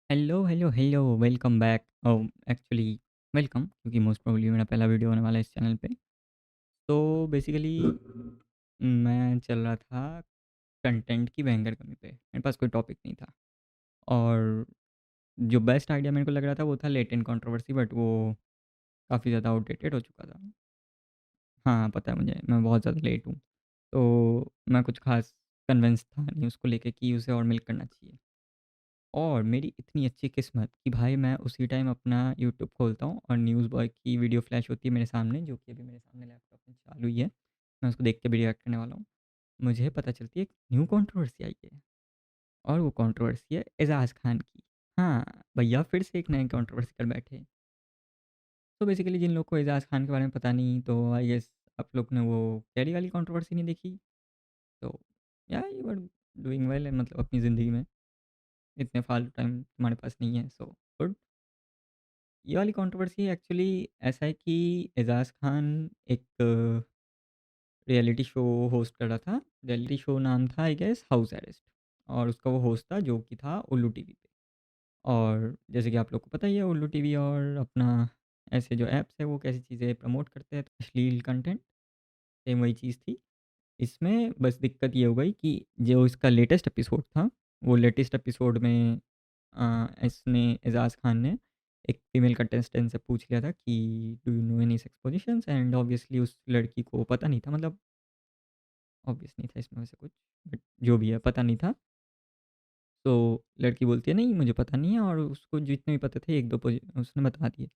Hello, hello, hello, welcome back. Actually welcome क्योंकि most probably मेरा पहला वीडियो होने वाला है इस चैनल पे। तो बेसिकली मैं चल रहा था कंटेंट की भयंकर कमी पे। मेरे पास कोई टॉपिक नहीं था और जो बेस्ट आइडिया मेरे को लग रहा था वो था लेटेंट कंट्रोवर्सी, बट वो काफ़ी ज़्यादा आउटडेटेड हो चुका था। हाँ, पता है मुझे, मैं बहुत ज़्यादा लेट हूँ। तो मैं कुछ ख़ास कन्विंस था नहीं उसको लेके कि उसे और मिल्क करना चाहिए। और मेरी इतनी अच्छी किस्मत कि भाई मैं उसी टाइम अपना यूट्यूब खोलता हूँ और न्यूज़ बॉय की वीडियो फ्लैश होती है मेरे सामने, जो कि अभी मेरे सामने लैपटॉप में चालू ही है। मैं उसको देख के भी रिएक्ट करने वाला हूँ। मुझे पता चलती है एक न्यू कंट्रोवर्सी आई है और वो कंट्रोवर्सी है एजाज खान की। हाँ भैया, फिर से एक नए कंट्रोवर्सी कर बैठे। तो बेसिकली जिन लोग को एजाज खान के बारे में पता नहीं, तो आई गेस आप लोग ने वो कैरी वाली कंट्रोवर्सी नहीं देखी। तो या यू आर डूइंग वेल, मतलब अपनी ज़िंदगी में इतने फालतू टाइम तुम्हारे पास नहीं है, सो गुड। ये वाली कंट्रोवर्सी एक्चुअली ऐसा है कि एजाज खान एक रियलिटी शो होस्ट कर रहा था। रियलिटी शो नाम था आई गेस हाउस अरेस्ट, और उसका वो होस्ट था जो कि था उल्लू टीवी पे। और जैसे कि आप लोग को पता ही है, उल्लू टीवी और अपना ऐसे जो ऐप्स है वो कैसी चीज़ें प्रमोट करते हैं, तो अश्लील कंटेंट, सेम वही चीज़ थी। इसमें बस दिक्कत ये हो गई कि जो इसका लेटेस्ट एपिसोड था, वो लेटेस्ट एपिसोड में इसने एजाज खान ने एक फीमेल कंटेस्टेंट से पूछ लिया था कि do you know any sex positions, and obviously उस लड़की को पता नहीं था, मतलब ऑब्वियस नहीं था इसमें वैसे कुछ, बट जो भी है पता नहीं था। तो लड़की बोलती है नहीं मुझे पता नहीं है, और उसको जितने भी पता थे एक दो उसने बता दिए।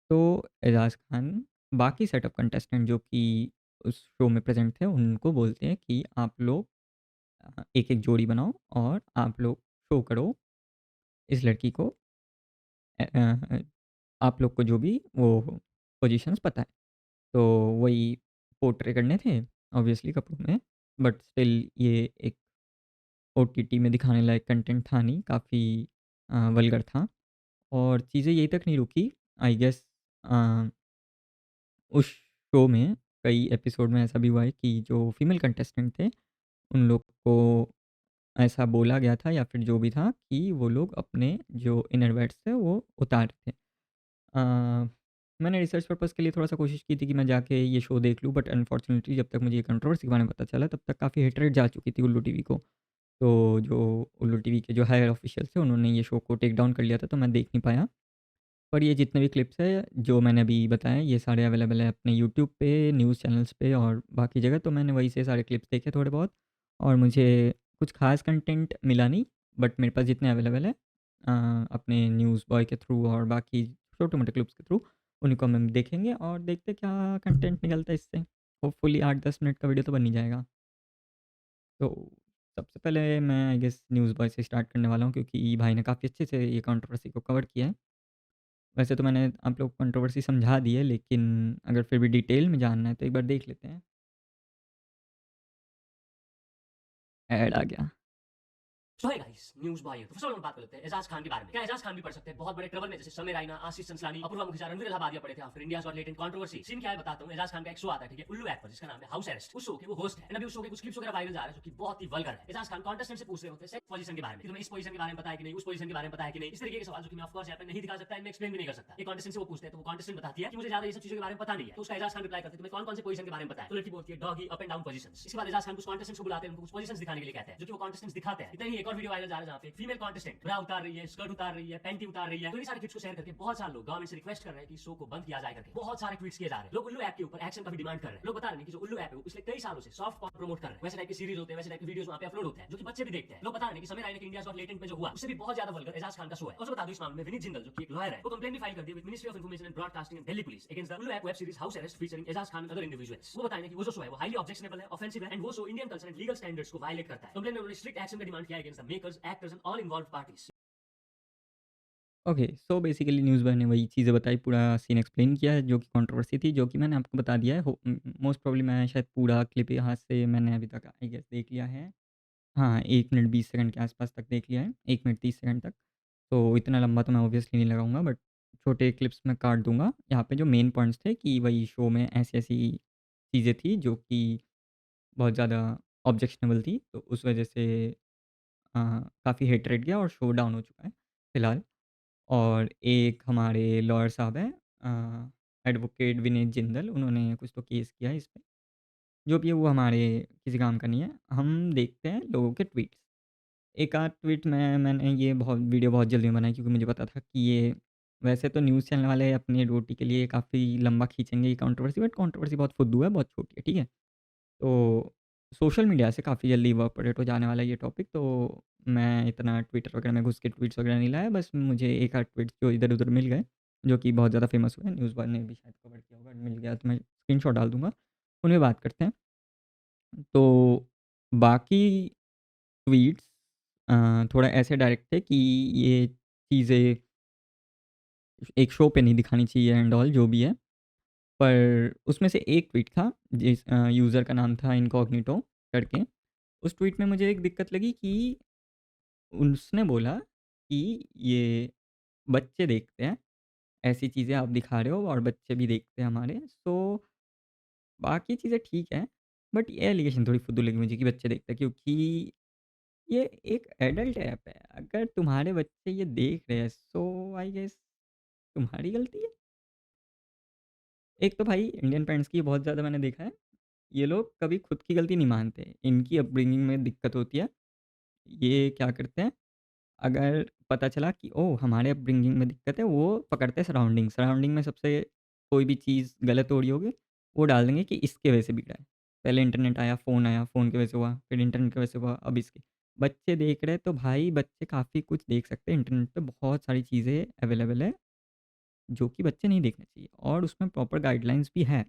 तो एजाज खान बाकी सेटअप कंटेस्टेंट जो कि उस शो में प्रेजेंट थे उनको बोलते हैं कि आप लोग एक एक जोड़ी बनाओ और आप लोग शो करो इस लड़की को, आप लोग को जो भी वो पोजीशंस पता है। तो वही पोर्ट्रे करने थे ऑब्वियसली कपड़ों में, बट स्टिल ये एक ओटीटी में दिखाने लायक कंटेंट था नहीं, काफ़ी वल्गर था। और चीज़ें यहीं तक नहीं रुकी, आई गेस उस शो में कई एपिसोड में ऐसा भी हुआ है कि जो फीमेल कंटेस्टेंट थे उन लोग को ऐसा बोला गया था या फिर जो भी था कि वो लोग अपने जो इनरवेट्स थे वो उतार थे। अ, मैंने रिसर्च पर्पज़ के लिए थोड़ा-सा कोशिश की थी कि मैं जाके ये शो देख लूँ, बट अनफॉर्चुनेटली जब तक मुझे ये कंट्रोवर्सी के बारे में पता चला तब तक काफ़ी हेट रेट जा चुकी थी उल्लू टीवी को। तो जो उल्लू टीवी के जो हायर ऑफिशियल्स थे उन्होंने ये शो को टेक डाउन कर लिया था, तो मैं देख नहीं पाया। पर ये जितने भी क्लिप्स हैं जो मैंने अभी बताए ये सारे अवेलेबल हैं अपने यूट्यूब पे, न्यूज़ चैनल्स पे और बाकी जगह। तो मैंने वहीं से सारे क्लिप्स देखे थोड़े बहुत, और मुझे कुछ ख़ास कंटेंट मिला नहीं, बट मेरे पास जितने अवेलेबल है अपने न्यूज़ बॉय के थ्रू और बाकी छोटे-मोटे क्लिप्स के थ्रू, उन्हीं को हम देखेंगे और देखते हैं क्या कंटेंट निकलता है इससे। होपफुली 8-10 मिनट का वीडियो तो बन ही जाएगा। तो सबसे पहले मैं आई गेस न्यूज़ बॉय से स्टार्ट करने वाला हूँ क्योंकि भाई ने काफ़ी अच्छे से ये कंट्रोवर्सी को कवर किया है। वैसे तो मैंने आप लोग को कंट्रोवर्सी समझा दी है, लेकिन अगर फिर भी डिटेल में जानना है तो एक बार देख लेते हैं। ऐड आ गया। तो है गाइस न्यूज़ बॉय है। तो सबसे पहले हम बात कर लेते हैं एजाज खान के बारे में। क्या एजाज खान भी पढ़ सकते हैं बहुत बड़े ट्रबल में, जैसे समीर रायना, आशीष चंचलानी, अपूर्वा मुखिजा, रणवीर इलाहाबादिया पड़े थे after India's Got Latent controversy. Scene क्या है बताता हूं। एजाज खान का एक शो आता है, ठीक है, उल्लू ऐप पर, जिसका नाम है हाउस अरेस्ट। उस शो के वो होस्ट है। अभी उस शो के कुछ क्लिप्स वगैरह वायरल जा रहा है जो कि बहुत ही वल्गर है। एजाज खान कॉन्टेस्टेंट से पूछ रहे होते हैं सेक्स पोजीशन के बारे में कि तुम्हें इस पोजीशन के बारे में पता है कि नहीं, उस पोजीशन के बारे में पता है कि नहीं, इस तरीके के सवाल जो कि मैं ऑफ कोर्स यहाँ पे नहीं दिखा सकता, इनमें एक्सप्लेन भी नहीं कर सकता। एक कॉन्टेस्टेंट से वो पूछते हैं तो वो कॉन्टेस्टेंट बताती है कि मुझे ज्यादा ये सब चीजों के बारे में पता नहीं है। तो उसका एजाज खान रिप्लाई करते हैं तुम्हें कौन कौन से पोजीशन के बारे में पता है। तो लड़की बोलती है doggy, up and down positions. इसके बाद एजाज खान कुछ कॉन्टेस्टेंट्स को बुलाते हैं, उनको कुछ पोजीशंस दिखाने के लिए कहते हैं, जो कि वो कॉन्टेस्टेंट्स दिखाते हैं। इतना ही एक और वीडियो वायरल जा रहा है जहाँ पे फीमेल कॉन्टेस्टेंट ब्रा उतार रही है, स्कर्ट उतार रही है, पैंटी उतार रही है। तो ये सारे क्लिप्स को शेयर करके बहुत सारे लोग गवर्नमेंट से रिक्वेस्ट कर रहे हैं कि शो को बंद किया जाए करके। बहुत सारे ट्वीट्स किए जा रहे हैं। लोग उल्लू ऐप के ऊपर एक्शन का भी डिमांड कर रहे हैं। लोग बता रहे हैं कि जो उल्लू ऐप है वो पिछले कई सालों से सॉफ्ट पॉर्न प्रमोट कर रहे हैं। वैसे टाइप की सीरीज होते हैं, वैसे टाइप की वीडियोस वहां पे अपलोड होते हैं जो कि बच्चे भी देखते हैं। लोग बता रहे हैं कि समीर राय के इंडिया गॉट लेटेंट में जो हुआ उससे भी बहुत ज्यादा वल्गर एजाज खान का शो है। और बता दूं इस मामले में विनीत जिंदल जो कि एक लॉयर है, वो कंप्लेंट भी फाइल कर दी with ministry of information and broadcasting and Delhi police against the Ullu app web series house arrest featuring Ejaz Khan and other individuals. वो बताएंगे कि वो जो शो है वो हाईली ऑब्जेक्शनेबल है, ऑफेंसिव है, एंड वो show Indian culture and legal standards को वायलेट करता है। कंप्लेंट में उन्होंने स्ट्रिक्ट एक्शन का डिमांड किया against the makers, actors and all involved parties. Okay, so basically news boy ने वही चीज़ें बताई, पूरा सीन एक्सप्लेन किया है जो कि कंट्रोवर्सी थी, जो कि मैंने आपको बता दिया है। मोस्ट प्रोबेबली मैं शायद पूरा क्लिप यहाँ से मैंने अभी तक आई गेस देख लिया है। हाँ, 1 मिनट 20 सेकंड के आसपास तक देख लिया है, 1 मिनट 30 सेकंड तक। तो इतना लंबा तो मैं ऑब्वियसली नहीं लगाऊँगा, बट छोटे क्लिप्स मैं काट दूँगा। यहाँ पे जो मेन पॉइंट्स थे कि वही शो में ऐसी-ऐसी चीज़ें थी जो कि बहुत ज़्यादा ऑब्जेक्शनेबल थी, तो उस वजह से काफ़ी हेट रेट गया और शो डाउन हो चुका है फ़िलहाल। और एक हमारे लॉयर साहब हैं, एडवोकेट विनीत जिंदल, उन्होंने कुछ तो केस किया है इस पे। जो भी है वो हमारे किसी काम का नहीं है। हम देखते हैं लोगों के ट्वीट्स। एक आध ट्वीट मैंने ये बहुत वीडियो बहुत जल्दी में बनाई, क्योंकि मुझे पता था कि ये वैसे तो न्यूज़ चैनल वाले अपनी रोटी के लिए काफ़ी लंबा खींचेंगे ये कंट्रोवर्सी, बट कंट्रोवर्सी बहुत फुद्दू है, बहुत छोटी है, ठीक है? तो सोशल मीडिया से काफ़ी जल्दी इवापोरेट हो जाने वाला है ये टॉपिक, तो मैं इतना ट्विटर वगैरह में घुस के ट्वीट्स वगैरह नहीं लाया। बस मुझे एक आध ट्वीट्स जो इधर-उधर मिल गए, जो कि बहुत ज़्यादा फेमस हुए, न्यूज़ वाले ने भी शायद कवर किया होगा, मिल गया तो मैं स्क्रीनशॉट डाल दूँगा, उनमें बात करते हैं। तो बाकी ट्वीट्स थोड़ा ऐसे डायरेक्ट थे कि ये चीज़ें एक शो पे नहीं दिखानी चाहिए एंड ऑल जो भी है। पर उसमें से एक ट्वीट था यूज़र का नाम था इनकॉग्निटो करके। उस ट्वीट में मुझे एक दिक्कत लगी कि उसने बोला कि ये बच्चे देखते हैं, ऐसी चीज़ें आप दिखा रहे हो और बच्चे भी देखते हैं हमारे। सो बाकी चीज़ें ठीक हैं, बट ये एलिगेशन थोड़ी फुद्दू लगी मुझे कि बच्चे देखते हैं, क्योंकि ये एक एडल्ट ऐप है। अगर तुम्हारे बच्चे ये देख रहे हैं, सो आई गेस तुम्हारी गलती है। एक तो भाई इंडियन पेरेंट्स की बहुत ज़्यादा मैंने देखा है, ये लोग कभी खुद की गलती नहीं मानते, इनकी अपब्रिंगिंग में दिक्कत होती है। ये क्या करते हैं, अगर पता चला कि ओह! हमारे अपब्रिंगिंग में दिक्कत है, वो पकड़ते हैं सराउंडिंग। सराउंडिंग में सबसे कोई भी चीज़ गलत हो रही होगी, वो डाल देंगे कि इसके वजह से बिगड़ा है। पहले इंटरनेट आया, फ़ोन की वजह से हुआ, फिर इंटरनेट की वजह से हुआ, अब इसके। बच्चे देख रहे हैं, तो भाई बच्चे काफ़ी कुछ देख सकते हैं, इंटरनेट पे बहुत सारी चीज़ें अवेलेबल है, जो कि बच्चे नहीं देखने चाहिए, और उसमें प्रॉपर गाइडलाइंस भी है।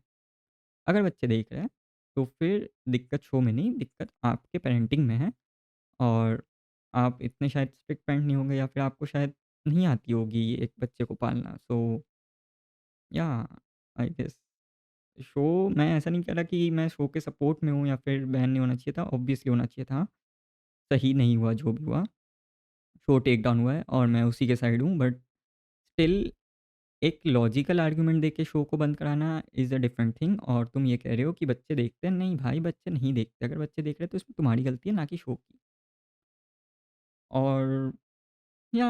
अगर बच्चे देख रहे हैं, तो फिर दिक्कत शो में नहीं, दिक्कत आपके पेरेंटिंग में है। और आप इतने शायद स्ट्रिक्ट पेरेंट नहीं होंगे, या फिर आपको शायद नहीं आती होगी एक बच्चे को पालना। सो या आई गेस शो, मैं ऐसा नहीं कह रहा कि मैं शो के सपोर्ट में हूँ या फिर बैन नहीं होना चाहिए था, ऑब्वियसली होना चाहिए था। सही नहीं हुआ जो भी हुआ, शो टेक डाउन हुआ है और मैं उसी के साइड हूँ, बट स्टिल एक लॉजिकल आर्गुमेंट देके शो को बंद कराना इज़ अ डिफरेंट थिंग। और तुम ये कह रहे हो कि बच्चे देखते हैं, नहीं भाई बच्चे नहीं देखते। अगर बच्चे देख रहे हैं तो इसमें तुम्हारी गलती है, ना कि शो की। और या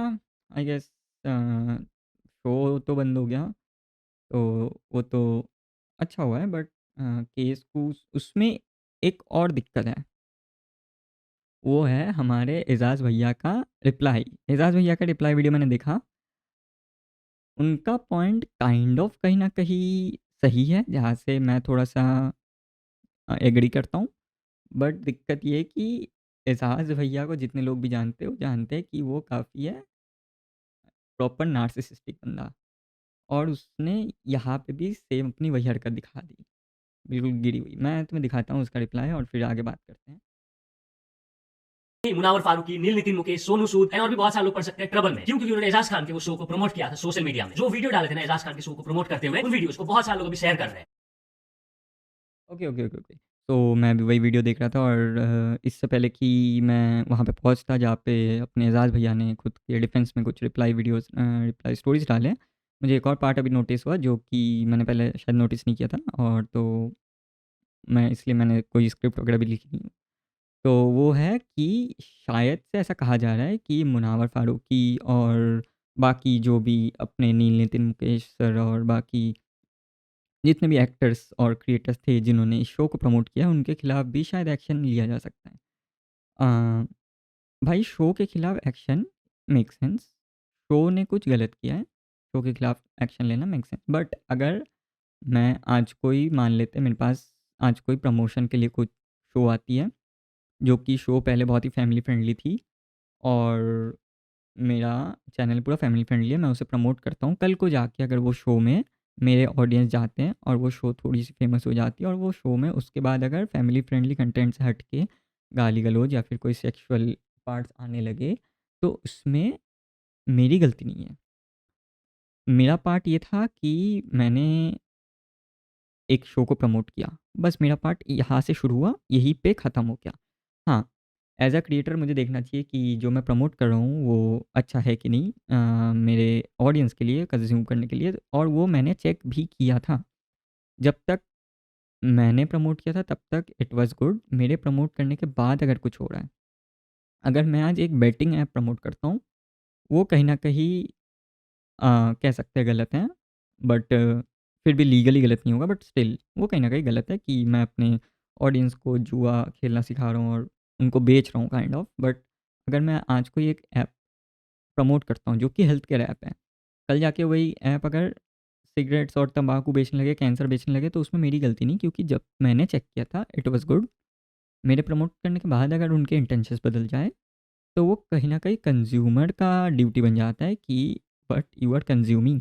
आई गेस शो तो बंद हो गया, तो वो तो अच्छा हुआ है, बट केस को उसमें एक और दिक्कत है, वो है हमारे एजाज भैया का रिप्लाई। एजाज भैया का रिप्लाई वीडियो मैंने देखा, उनका पॉइंट काइंड ऑफ कहीं ना कहीं सही है, जहाँ से मैं थोड़ा सा एग्री करता हूँ। बट दिक्कत ये है कि एजाज भैया को जितने लोग भी जानते हो जानते हैं कि वो काफ़ी है प्रॉपर नार्सिसिस्टिक बंदा, और उसने यहाँ पे भी सेम अपनी वही हरकत दिखा दी, बिल्कुल गिरी हुई। मैं तुम्हें दिखाता हूँ उसका रिप्लाई और फिर आगे बात करते हैं। मुनावर फारूकी, नील नितिन मुकेश, सोनू सूद और भी बहुत सारे लोग पढ़ सकते हैं ट्रबल में, क्यों? क्योंकि उन्होंने एजाज खान के वो शो को प्रमोट किया था सोशल मीडिया में। जो वीडियो डाले थे ना एजाज खान के शो को प्रमोट करते हुए, उन वीडियोस को बहुत सारे लोग अभी शेयर कर रहे हैं। Okay, okay, okay, okay. तो मैं भी वही वीडियो देख रहा था, और इससे पहले कि मैं वहाँ पे पहुँचता जहाँ पे अपने एजाज भैया ने खुद के डिफेंस में कुछ रिप्लाई स्टोरीज डाले, मुझे एक और पार्ट अभी नोटिस हुआ जो कि मैंने पहले शायद नोटिस नहीं किया था, और तो मैंने कोई स्क्रिप्ट वगैरह भी लिखी नहीं। तो वो है कि शायद से ऐसा कहा जा रहा है कि मुनावर फारूकी और बाकी जो भी अपने नील नितिन मुकेश सर और बाकी जितने भी एक्टर्स और क्रिएटर्स थे जिन्होंने इस शो को प्रमोट किया, उनके खिलाफ भी शायद एक्शन लिया जा सकता है। अ, भाई शो के खिलाफ एक्शन मेक सेंस, शो ने कुछ गलत किया है, शो के खिलाफ एक्शन लेना मेक सेंस। बट अगर मैं आज कोई मान लेते मेरे पास आज कोई प्रमोशन के लिए कुछ शो आती है, जो कि शो पहले बहुत ही फैमिली फ्रेंडली थी, और मेरा चैनल पूरा फैमिली फ्रेंडली है, मैं उसे प्रमोट करता हूँ। कल को जाके अगर वो शो में मेरे ऑडियंस जाते हैं और वो शो थोड़ी-सी फ़ेमस हो जाती है, और वो शो में उसके बाद अगर फैमिली फ्रेंडली कंटेंट से हट के गाली-गलौज या फिर कोई सेक्सुअल पार्ट्स आने लगे, तो उसमें मेरी गलती नहीं है। मेरा पार्ट ये था कि मैंने एक शो को प्रमोट किया। बस मेरा पार्ट यहाँ से शुरू हुआ, यहीं पे ख़त्म हो गया। हाँ, एज़ अ क्रिएटर मुझे देखना चाहिए कि जो मैं प्रमोट कर रहा हूँ वो अच्छा है कि नहीं, मेरे ऑडियंस के लिए कंज़्यूम करने के लिए, और वो मैंने चेक भी किया था। जब तक मैंने प्रमोट किया था तब तक इट वाज़ गुड। मेरे प्रमोट करने के बाद अगर कुछ हो रहा है, अगर मैं आज एक बेटिंग ऐप प्रमोट करता हूँ, वो कहीं न कहीं कह सकते हैं गलत हैं, बट फिर भी लीगली गलत नहीं होगा, बट स्टिल वो कहीं न कहीं गलत है कि मैं अपने ऑडियंस को जुआ खेलना सिखा रहा हूँ और उनको बेच रहा हूँ काइंड ऑफ। बट अगर मैं आज कोई एक ऐप प्रमोट करता हूँ जो कि हेल्थ केयर ऐप है, कल जाके वही ऐप अगर सिगरेट्स और तंबाकू बेचने लगे, कैंसर बेचने लगे, तो उसमें मेरी गलती नहीं, क्योंकि जब मैंने चेक किया था इट वाज़ गुड। मेरे प्रमोट करने के बाद अगर उनके इंटेंशंस बदल जाए, तो वो कहीं न कहीं कंज़्यूमर का ड्यूटी बन जाता है कि व्हाट यू आर कंज़्यूमिंग।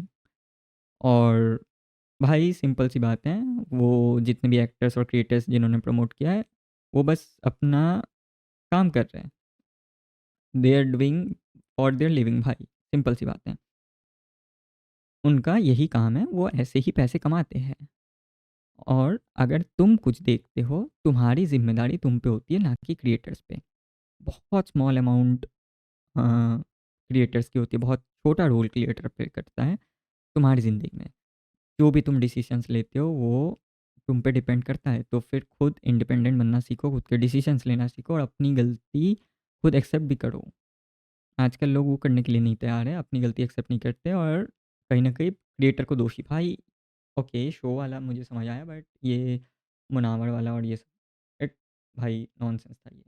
और भाई सिंपल सी बात है, वो जितने भी एक्टर्स और क्रिएटर्स जिन्होंने प्रमोट किया है, वो बस अपना काम कर रहे हैं। They are doing for their living भाई, सिंपल सी बात है। उनका यही काम है, वो ऐसे ही पैसे कमाते हैं। और अगर तुम कुछ देखते हो, तुम्हारी ज़िम्मेदारी तुम पे होती है, ना कि क्रिएटर्स पे। बहुत स्मॉल अमाउंट क्रिएटर्स की होती है, बहुत छोटा रोल क्रिएटर प्ले करता है तुम्हारी ज़िंदगी में। जो भी तुम डिसीजंस लेते हो वो तुम पे डिपेंड करता है, तो फिर खुद इंडिपेंडेंट बनना सीखो, खुद के डिसीजंस लेना सीखो और अपनी गलती खुद एक्सेप्ट भी करो। आजकल लोग वो करने के लिए नहीं तैयार है, अपनी गलती एक्सेप्ट नहीं करते और कहीं न कहीं क्रिएटर को दोषी भाई। ओके, शो वाला मुझे समझ आया, बट ये मुनावर वाला और ये सब इट भाई नॉनसेंस था ये।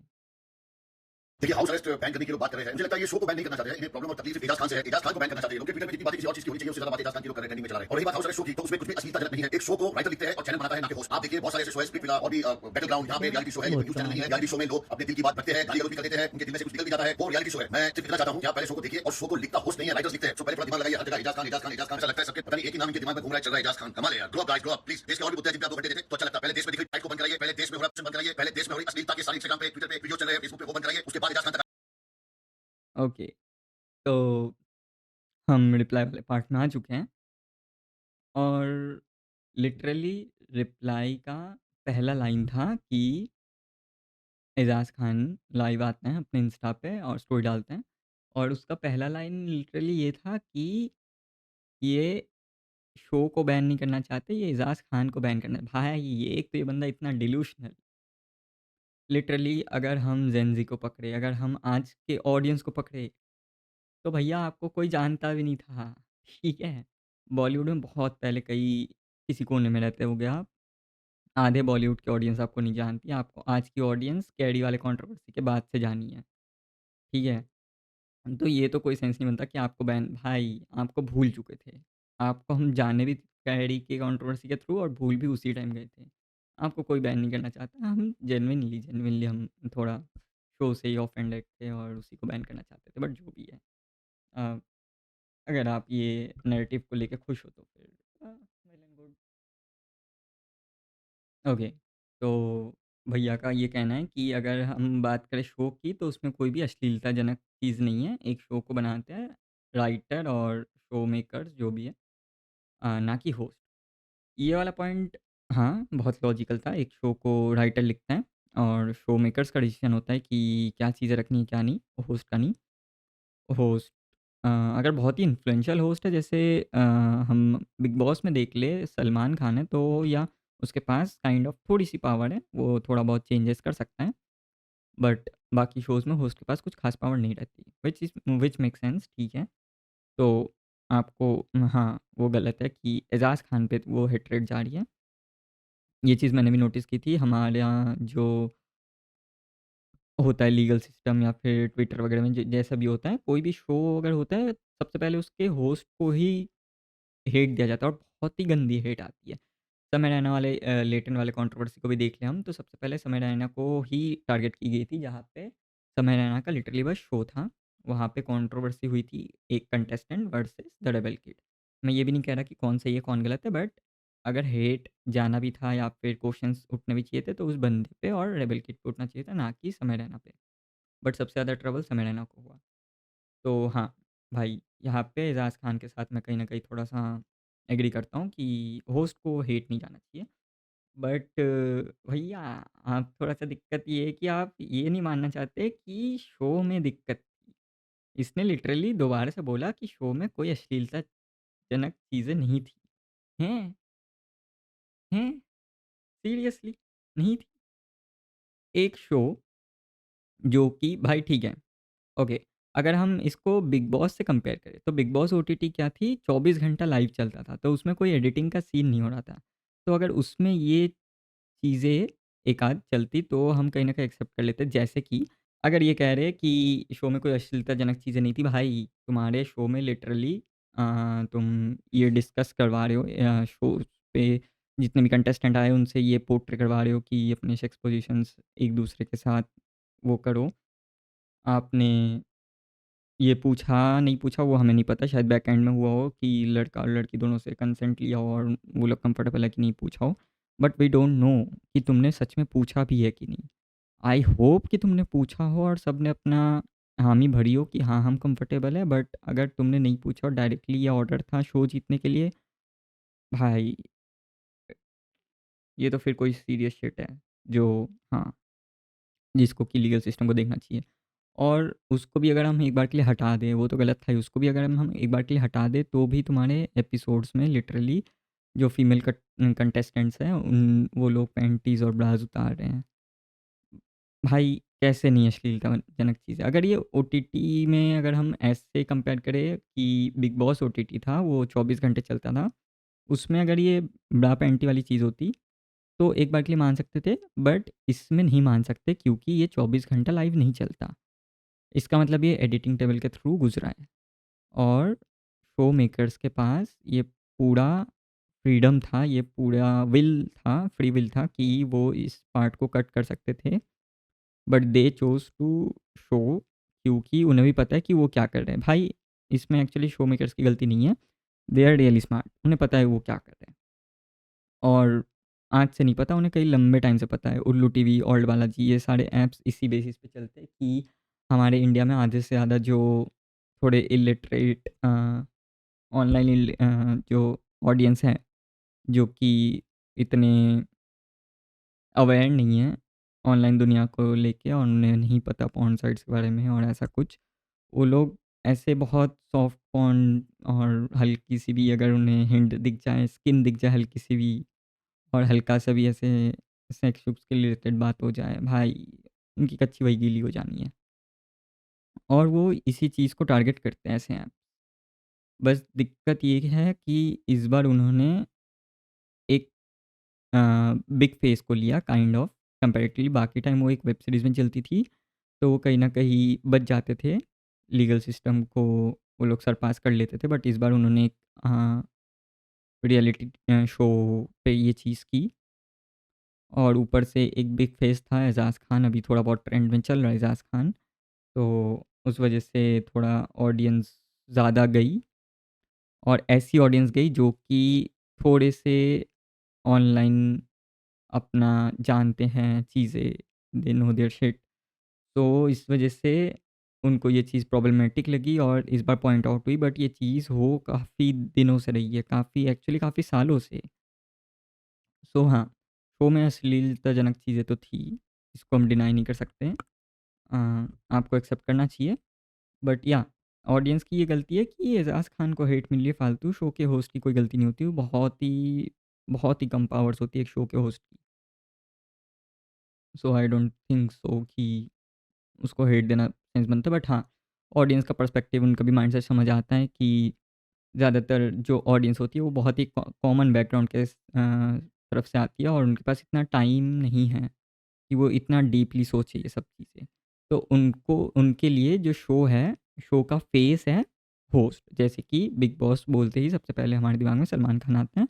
देखिए हाउस अरेस्ट बैन करने की लोग बात कर रहे हैं, मुझे लगता है ये शो को बैन नहीं करना चाहते हैं। इन्हें प्रॉब्लम और तकलीफ सिर्फ एजाज खान से है। एजाज खान को बैन करना चाहते हैं लोग, ट्विटर पे जितनी बातें किसी और चीज की होनी चाहिए उससे ज्यादा बातें एजाज खान की लोग कर रहे हैं, ट्रेंडिंग में चला रहे हैं। और रही बात हाउस अरेस्ट शो की, तो उसमें कुछ भी अश्लीलताजनक नहीं है। एक शो को राइटर लिखते हैं और चैनल बनाता है, ना कि होस्ट। आप देखिए बहुत सारे ऐसे शो है, स्प्लिट विला और भी बैटल ग्राउंड, यहाँ पे रियलिटी शो है, ये न्यूज चैनल नहीं है। रियलिटी शो में लोग अपने दिल की बात रखते हैं, गाली गलौज भी कर देते हैं, उनके दिल में से कुछ निकल भी जाता है, वो रियलिटी शो है। मैं सिर्फ इतना चाहता हूँ कि आप पहले शो को देखिए, और शो को लिखता होस्ट नहीं है, राइटर्स लिखते हैं। तो पहले थोड़ा दिमाग लगाइए, हर जगह एजाज खान एजाज खान एजाज खान, ऐसा लगता है सबके पता नहीं एक ही नाम इनके दिमाग में घूम रहा है, चल रहा है एजाज खान। कमाल है यार, grow up guys, grow up please. देश के और भी मुद्दे हैं जिन पे आप 2 घंटे देते तो अच्छा लगता। पहले देश में दिख रही फाइट को बंद कराइए, पहले देश में हो रहा है बंद कराइए, पहले देश में हो रही अश्लीलता के सारे इंस्टाग्राम पे ट्विटर पे वीडियो चल रहे हैं, फेसबुक पे वो बंद कराइए, उसके बाद एजाज खान तक। ओके, तो हम रिप्लाई वाले पार्ट में आ चुके हैं और लिटरली रिप्लाई का पहला लाइन था कि एजाज खान लाइव आते हैं अपने इंस्टा पे और स्टोरी डालते हैं, और उसका पहला लाइन लिटरली ये था कि ये शो को बैन नहीं करना चाहते, ये एजाज खान को बैन करना। भाई ये एक तो ये बंदा इतना डिल्यूशनल। लिटरली अगर हम जेनजी को पकड़े, अगर हम आज के ऑडियंस को पकड़े, तो भैया आपको कोई जानता भी नहीं था। ठीक है, बॉलीवुड में बहुत पहले कई किसी कोने में रहते होगे आप, आधे बॉलीवुड की ऑडियंस आपको नहीं जानती। आपको आज की ऑडियंस कैडी वाले कंट्रोवर्सी के बाद से जानी है, ठीक है? तो ये तो कोई सेंस नहीं बनता कि आपको बैन, भाई आपको भूल चुके थे। आपको हम जाने भी कैडी के कंट्रोवर्सी के थ्रू और भूल भी उसी टाइम गए थे। आपको कोई बैन नहीं करना चाहता। हम जेनुइनली हम थोड़ा शो से ही ऑफेंडेड थे और उसी को बैन करना चाहते थे, बट जो भी है। अ, अगर आप ये नैरेटिव को लेके खुश हो तो फिर वेल एंड गुड। ओके, तो भैया का ये कहना है कि अगर हम बात करें शो की, तो उसमें कोई भी अश्लीलताजनक चीज़ नहीं है। एक शो को बनाते हैं राइटर और शो मेकर्स जो भी है, ना कि होस्ट। ये वाला पॉइंट हाँ, बहुत लॉजिकल था। एक शो को राइटर लिखता है और शो मेकर्स का डिसीजन होता है कि क्या चीज़ें रखनी है, क्या नहीं, होस्ट का नहीं। होस्ट अगर बहुत ही इन्फ्लुएंशियल होस्ट है, जैसे हम बिग बॉस में देख ले सलमान खान है, तो या उसके पास काइंड ऑफ थोड़ी सी पावर है, वो थोड़ा बहुत चेंजेस कर सकता है। बट बाकी शोज़ में होस्ट के पास कुछ खास पावर नहीं रहती, विच मेक सेंस, ठीक है। तो आपको हाँ, वो गलत है कि एजाज खान पे वो हेट्रेड जा रही है। ये चीज़ मैंने भी नोटिस की थी हमारे यहाँ जो होता है लीगल सिस्टम या फिर ट्विटर वगैरह में, जैसा भी होता है, कोई भी शो अगर होता है, सबसे पहले उसके होस्ट को ही हेट दिया जाता है और बहुत ही गंदी हेट आती है। समय रैना वाले लेटेंट वाले कंट्रोवर्सी को भी देख लें हम, तो सबसे पहले समय रैना को ही टारगेट की गई थी, जहाँ पे समय रैना का लिटरली बस शो था। वहाँ पे कंट्रोवर्सी हुई थी एक contestant versus the rebel kid. मैं ये भी नहीं कह रहा कि कौन सही है कौन गलत है, बट अगर हेट जाना भी था या फिर क्वेश्चंस उठने भी चाहिए थे, तो उस बंदे पे और रेबेल किड पे उठना चाहिए था, ना कि समय रैना पे। बट सबसे ज़्यादा ट्रबल समय रैना को हुआ। तो हाँ, भाई यहाँ पे एजाज़ खान के साथ मैं कहीं न कहीं थोड़ा-सा एग्री करता हूँ कि होस्ट को हेट नहीं जाना चाहिए। बट भैया आप थोड़ा-सा दिक्कत ये है कि आप ये नहीं मानना चाहते कि शो में दिक्कत थी। इसने लिटरली दोबारा से बोला कि शो में कोई अश्लीलताजनक चीज़ें नहीं थी। हैं? हैं? सीरियसली? नहीं थी? एक शो जो कि भाई ठीक है, ओके, अगर हम इसको बिग बॉस से कंपेयर करें तो बिग बॉस ओटीटी क्या थी, 24 घंटा लाइव चलता था, तो उसमें कोई एडिटिंग का सीन नहीं हो रहा था। तो अगर उसमें ये चीज़ें एक आध चलती तो हम कहीं न कहीं एक्सेप्ट कर लेते। जैसे कि अगर ये कह रहे हैं कि शो में कोई अश्लीलताजनक चीज़ें नहीं थी, भाई तुम्हारे शो में लिटरली तुम ये डिस्कस करवा रहे हो शो पे जितने भी कंटेस्टेंट आए उनसे ये पोर्ट्रे करवा रहे हो कि अपने सेक्स पोज़ीशंस एक-दूसरे के साथ वो करो। आपने ये पूछा, नहीं पूछा वो हमें नहीं पता, शायद बैक एंड में हुआ हो कि लड़का और लड़की दोनों से कंसेंट लिया हो और वो लोग कंफर्टेबल है कि नहीं पूछा हो। बट वी डोंट नो कि तुमने सच में पूछा भी है कि नहीं। आई होप कि तुमने पूछा हो और सबने अपना हामी भरी हो कि हाँ, हम कंफर्टेबल है, बट अगर तुमने नहीं पूछा और डायरेक्टली ये ऑर्डर था शो जीतने के लिए, भाई ये तो फिर कोई सीरियस शिट है, जो हाँ, जिसको कि लीगल सिस्टम को देखना चाहिए। और उसको भी अगर हम एक बार के लिए हटा दें, वो तो गलत था ही, उसको भी अगर हम एक बार के लिए हटा दें, तो भी तुम्हारे एपिसोड्स में लिटरली जो फीमेल कंटेस्टेंट्स हैं, उन वो लोग पैंटीज़ और ब्राज़ उतार रहे हैं। भाई कैसे नहीं अश्लीलताजनक चीज़ है। अगर ये ओटीटी में अगर हम ऐसे कंपेयर करें कि बिग बॉस ओटीटी था, वो 24 घंटे चलता था, उसमें अगर ये ब्रा पैंटी वाली चीज़ होती, तो एक बार के लिए मान सकते थे, बट इसमें नहीं मान सकते क्योंकि ये 24 घंटा लाइव नहीं चलता। इसका मतलब ये एडिटिंग टेबल के थ्रू गुज़रा है और शो मेकर्स के पास ये पूरा फ्रीडम था, ये पूरा विल था, फ्री विल था कि वो इस पार्ट को कट कर सकते थे। But they chose to show क्योंकि उन्हें भी पता है कि वो क्या कर रहे हैं। भाई इसमें एक्चुअली शो मेकर्स की गलती नहीं है, दे आर रियली स्मार्ट, उन्हें पता है वो क्या कर रहे हैं। और आज से नहीं पता, उन्हें कई लंबे टाइम से पता है। उल्लू टीवी, ओल्ड बालाजी ये सारे ऐप्स इसी बेसिस पे चलते हैं कि हमारे इंडिया में आधे से ज़्यादा जो थोड़े इलिटरेट ऑनलाइन जो ऑडियंस है, जो कि इतने अवेयर नहीं है ऑनलाइन दुनिया को लेके और उन्हें नहीं पता पॉर्न साइट्स के बारे में और ऐसा कुछ, वो लोग ऐसे बहुत सॉफ्ट पॉर्न और हल्की सी भी अगर उन्हें हिंट दिख जाए, स्किन दिख जाए हल्की सी भी और हल्का सा भी ऐसे सेक्स वुक्स के रिलेटेड बात हो जाए, भाई उनकी कच्ची वही गीली हो जानी है। और वो इसी चीज़ को टारगेट करते हैं ऐसे ऐप। बस दिक्कत ये है कि इस बार उन्होंने एक बिग फेस को लिया काइंड ऑफ, कंपैरेटिवली बाकी टाइम वो एक वेब सीरीज़ में चलती थी, तो वो कहीं न कहीं बच जाते थे, लीगल सिस्टम को वो लोग सरपास कर लेते थे। बट इस बार उन्होंने एक रियलिटी शो पे ये चीज़ की और ऊपर से एक बिग फेस था एजाज़ खान, अभी थोड़ा बहुत ट्रेंड में चल रहा है एजाज़ खान, तो उस वजह से थोड़ा ऑडियंस ज़्यादा गई और ऐसी ऑडियंस गई जो कि थोड़े से ऑनलाइन अपना जानते हैं चीज़ें, दे नो देयर शिट। तो इस वजह से उनको ये चीज़ प्रॉब्लमैटिक लगी और इस बार पॉइंट आउट हुई, बट ये चीज़ हो काफ़ी दिनों से रही है, काफ़ी एक्चुअली काफ़ी सालों से। सो हाँ, शो में अश्लीलताजनक चीज़ें तो थी, इसको हम डिनाई नहीं कर सकते। आपको एक्सेप्ट करना चाहिए, बट या ऑडियंस की ये गलती है कि एजाज़ खान को हेट मिल रही है फालतू, शो के होस्ट की कोई गलती नहीं होती, वो बहुत ही कम पावर्स होती है एक शो के होस्ट की। सो आई डोंट थिंक सो कि उसको हेट देना सेंस बनता है, बट हाँ, ऑडियंस का पर्सपेक्टिव, उनका भी माइंडसेट समझ आता है कि ज़्यादातर जो ऑडियंस होती है वो बहुत ही कॉमन बैकग्राउंड के तरफ से आती है और उनके पास इतना टाइम नहीं है कि वो इतना डीपली सोचे ये सब चीज़ें। तो उनको उनके लिए जो शो है, शो का फेस है होस्ट। जैसे कि बिग बॉस बोलते ही सबसे पहले हमारे दिमाग में सलमान खान आते हैं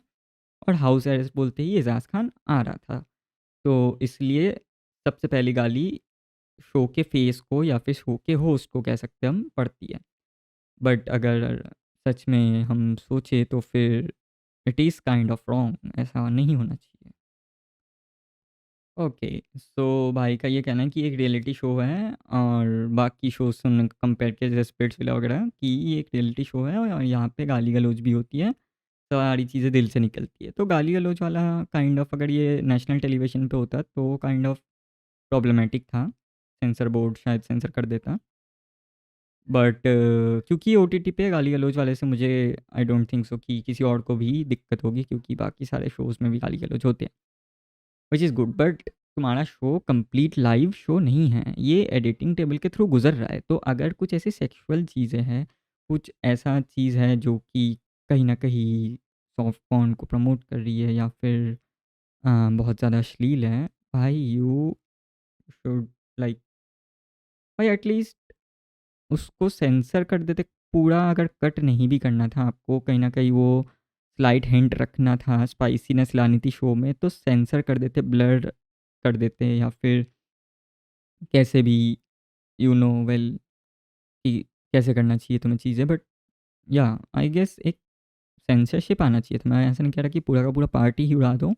और हाउस अरेस्ट बोलते ही एजाज खान आ रहा था। तो इसलिए सबसे पहली गाली शो के फेस को या फिर शो के होस्ट को कह सकते हैं हम, पड़ती है। बट अगर सच में हम सोचे तो फिर it is kind of wrong, ऐसा नहीं होना चाहिए। ओके, सो भाई का ये कहना है कि एक रियलिटी शो है और बाकी शो से कंपेयर किया जैसे स्पिट्सविला वगैरह कि ये एक रियलिटी शो है और यहाँ पे गाली गलौज भी होती है, सारी चीज़ें दिल से निकलती है। तो गाली गलौज वाला काइंड ऑफ अगर ये नेशनल टेलीविज़न पे होता तो काइंड ऑफ प्रॉब्लमैटिक था, सेंसर बोर्ड शायद सेंसर कर देता। बट क्योंकि ओटीटी पे गाली गलौज वाले से मुझे आई डोंट थिंक सो कि किसी और को भी दिक्कत होगी, क्योंकि बाकी सारे शोज़ में भी गाली गलौज होते हैं, व्हिच इज़ गुड। बट तुम्हारा शो कंप्लीट लाइव शो नहीं है, ये एडिटिंग टेबल के थ्रू गुजर रहा है। तो अगर कुछ ऐसी सेक्सुअल चीज़ें हैं, कुछ ऐसा चीज़ है जो कि कहीं ना कहीं सॉफ्ट पॉर्न को प्रमोट कर रही है या फिर बहुत ज़्यादा अश्लील है, भाई यू शुड लाइक, भाई एटलीस्ट उसको सेंसर कर देते। पूरा अगर कट नहीं भी करना था आपको, कहीं न कहीं वो स्लाइट हिंट रखना था, स्पाइसीनेस लानी थी शो में, तो सेंसर कर देते, ब्लर कर देते या फिर कैसे भी यू नो वेल कि कैसे करना चाहिए तुम्हें चीज़ें। बट या आई गेस एक सेंसरशिप आना चाहिए था। मैं ऐसा नहीं कह रहा कि पूरा का पूरा पार्टी ही उड़ा दो।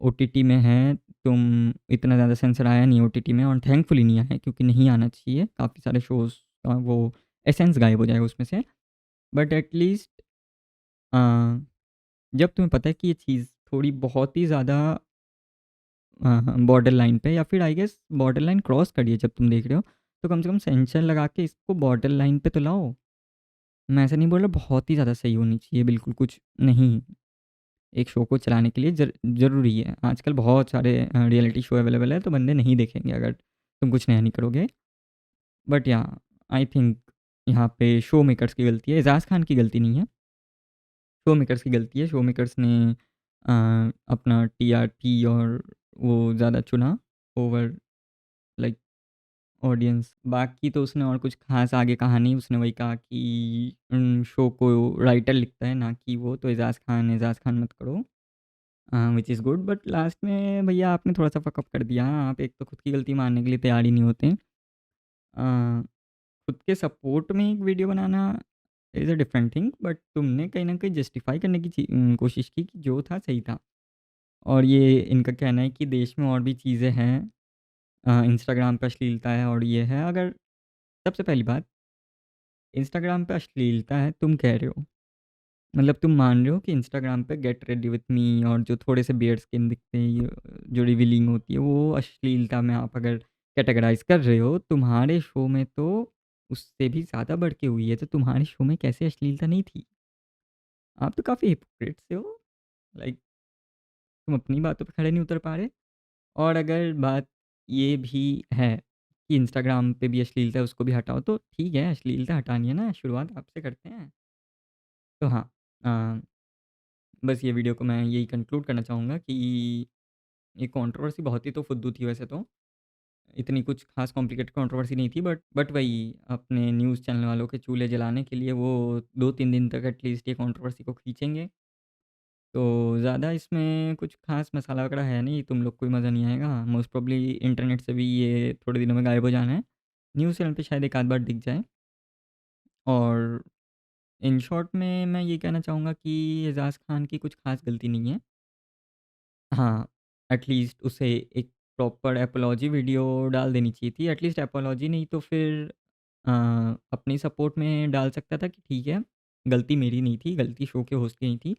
ओटीटी में है, तुम इतना ज़्यादा सेंसर आया नहीं ओटीटी में, और थैंकफुली नहीं आया है क्योंकि नहीं आना चाहिए। काफ़ी सारे शोज़ का वो एसेंस गायब हो जाएगा उसमें से। बट एटलीस्ट अ, जब तुम्हें पता है कि ये चीज़ थोड़ी बहुत ही ज़्यादा बॉर्डर लाइन पे, या फिर I guess border line cross करी है जब तुम देख रहे हो, तो कम से कम सेंसर लगा के इसको बॉर्डर लाइन पे तो लाओ। मैं ऐसा नहीं बोल रहा बहुत ही ज़्यादा सही होनी चाहिए, बिल्कुल कुछ नहीं। एक शो को चलाने के लिए ज़रूरी है। आजकल बहुत सारे रियलिटी शो अवेलेबल है, तो बंदे नहीं देखेंगे अगर तुम कुछ नया नहीं करोगे। बट या आई थिंक यहाँ पे शो मेकर्स की गलती है, एजाज़ खान की गलती नहीं है। शो मेकर्स की गलती है। शो मेकर्स ने अपना टीआरपी और वो ज़्यादा चुना ओवर लाइक ऑडियंस। बाकी तो उसने और कुछ ख़ास आगे कहा नहीं। उसने वही कहा कि शो को राइटर लिखता है ना कि वो, तो एजाज़ खान मत करो, which is good. But last में भैया आपने थोड़ा-सा फ़क अप कर दिया। आप एक तो खुद की गलती मानने के लिए तैयार ही नहीं होते। खुद के सपोर्ट में एक video banana is a different thing, but तुमने कहीं न कहीं जस्टिफ़ाई करने की कोशिश की कि जो था सही था। और ये इनका कहना है कि देश में और भी चीज़ें हैं, इंस्टाग्राम पे अश्लीलता है और ये है। अगर सबसे पहली बात, इंस्टाग्राम पे अश्लीलता है तुम कह रहे हो, मतलब तुम मान रहे हो कि इंस्टाग्राम पे गेट रेडी विथ मी और जो थोड़े से बियर्ड स्किन दिखते हैं, ये जो रिवीलिंग होती है, वो अश्लीलता में आप अगर कैटेगराइज़ कर रहे हो, तुम्हारे शो में तो उससे भी ज़्यादा बढ़ के हुई है। तो तुम्हारे शो में कैसे अश्लीलता नहीं थी? आप तो काफ़ी हिपोक्रेट से हो। लाइक तुम अपनी बातों पे खड़े नहीं उतर पा रहे। और अगर बात ये भी है कि इंस्टाग्राम पे भी अश्लीलता है, उसको भी हटाओ, तो ठीक है, अश्लीलता हटानी है ना, शुरुआत आपसे करते हैं। तो हाँ, अ, बस ये वीडियो को मैं यही कंक्लूड करना चाहूँगा कि ये कंट्रोवर्सी बहुत ही तो फुद्दू थी वैसे तो। इतनी कुछ ख़ास कॉम्प्लिकेटेड कंट्रोवर्सी नहीं थी, बट वही अपने न्यूज़ चैनल वालों के चूल्हे जलाने के लिए वो 2-3 दिन तक एटलीस्ट ये कंट्रोवर्सी को खींचेंगे। तो ज़्यादा इसमें कुछ ख़ास मसाला वगैरह है नहीं, तुम लोग को भी मज़ा नहीं आएगा। मोस्ट प्रोबब्ली इंटरनेट से भी ये थोड़े दिनों में गायब हो जाना है। न्यूज़ चैनल पे शायद एक आध बार दिख जाए। और इन शॉर्ट में मैं ये कहना चाहूँगा कि एजाज़ खान की कुछ ख़ास गलती नहीं है। हाँ, एटलीस्ट उसे एक प्रॉपर एपोलॉजी वीडियो डाल देनी चाहिए थी। एटलीस्ट एपोलॉजी नहीं तो फिर अ, अपनी सपोर्ट में डाल सकता था कि ठीक है, गलती मेरी नहीं थी, गलती शो के होस्ट की नहीं थी।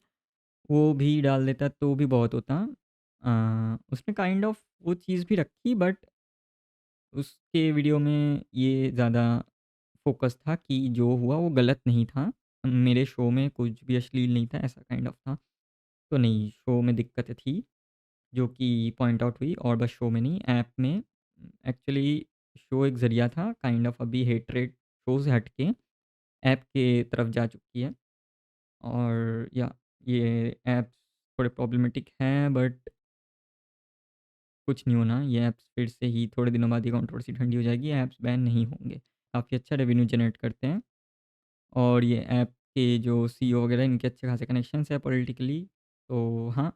वो भी डाल देता तो भी बहुत होता। उसने काइंड ऑफ वो चीज़ भी रखी, बट उसके वीडियो में ये ज़्यादा फ़ोकस था कि जो हुआ वो गलत नहीं था। मेरे शो में कुछ भी अश्लील नहीं था, ऐसा काइंड ऑफ था। तो नहीं, शो में दिक्कतें थी जो कि पॉइंट आउट हुई, और बस शो में नहीं, ऐप में। एक्चुअली शो एक ज़रिया था काइंड ऑफ, अभी हेट रेट शो से हट के ऐप के तरफ जा चुकी है। और या ये ऐप्स थोड़े प्रॉब्लमेटिक हैं, बट कुछ नहीं होना। ये ऐप्स फिर से ही थोड़े दिनों बाद ये कंट्रोवर्सी ठंडी हो जाएगी, ऐप्स बैन नहीं होंगे। काफ़ी अच्छा रेवेन्यू जनरेट करते हैं, और ये ऐप के जो सीईओ वगैरह, इनके अच्छे खासे कनेक्शंस है पॉलिटिकली। तो हाँ,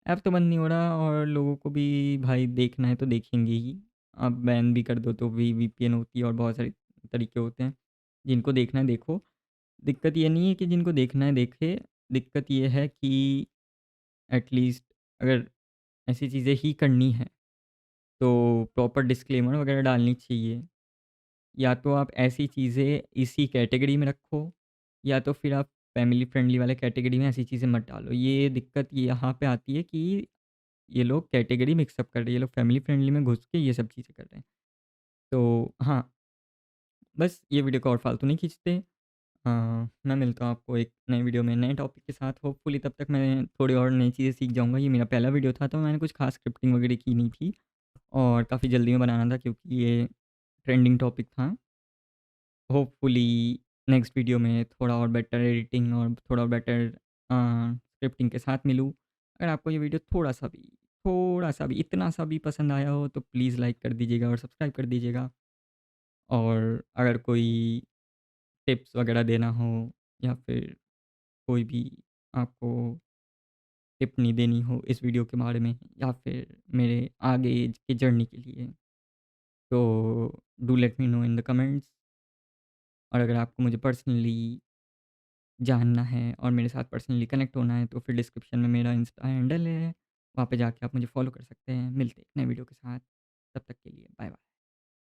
ऐप तो बंद नहीं हो रहा, और लोगों को भी भाई देखना है तो देखेंगे ही। आप बैन भी कर दो तो भी वीपीएन होती है और बहुत सारे तरीके होते हैं। जिनको देखना है देखो। दिक्कत ये नहीं है कि जिनको देखना है देखे, दिक्कत ये है कि एटलीस्ट अगर ऐसी चीज़ें ही करनी है तो प्रॉपर डिस्क्लेमर वगैरह डालनी चाहिए। या तो आप ऐसी चीज़ें इसी कैटेगरी में रखो, या तो फिर आप फैमिली फ्रेंडली वाले कैटेगरी में ऐसी चीज़ें मत डालो। ये दिक्कत यहाँ पे आती है कि ये लोग कैटेगरी मिक्सअप कर रहे हैं, ये लोग फैमिली फ्रेंडली में घुस के ये सब चीज़ें कर रहे हैं। तो हाँ, बस ये वीडियो को और फालतू नहीं खींचते। मैं मिलता हूँ आपको एक नई वीडियो में नए टॉपिक के साथ। होपफुली तब तक मैं थोड़ी और नई चीज़ें सीख जाऊँगा। ये मेरा पहला वीडियो था, तो मैंने कुछ खास स्क्रिप्टिंग वगैरह की नहीं थी और काफ़ी जल्दी में बनाना था क्योंकि ये ट्रेंडिंग टॉपिक था। होपफुली नेक्स्ट वीडियो में थोड़ा और बेटर एडिटिंग और थोड़ा बेटर स्क्रिप्टिंग के साथ मिलूँ। अगर आपको ये वीडियो थोड़ा-सा भी, इतना सा भी पसंद आया हो तो प्लीज़ लाइक कर दीजिएगा और सब्सक्राइब कर दीजिएगा। और अगर कोई टिप्स वगैरह देना हो या फिर कोई भी आपको टिप्पणी देनी हो इस वीडियो के बारे में या फिर मेरे आगे की जर्नी के लिए, तो do let me know in the comments. और अगर आपको मुझे पर्सनली जानना है और मेरे साथ पर्सनली कनेक्ट होना है तो फिर डिस्क्रिप्शन में मेरा इंस्टा हैंडल है, वहाँ पे जाके आप मुझे फॉलो कर सकते हैं। मिलते हैं एक नए वीडियो के साथ, तब तक के लिए बाय बाय।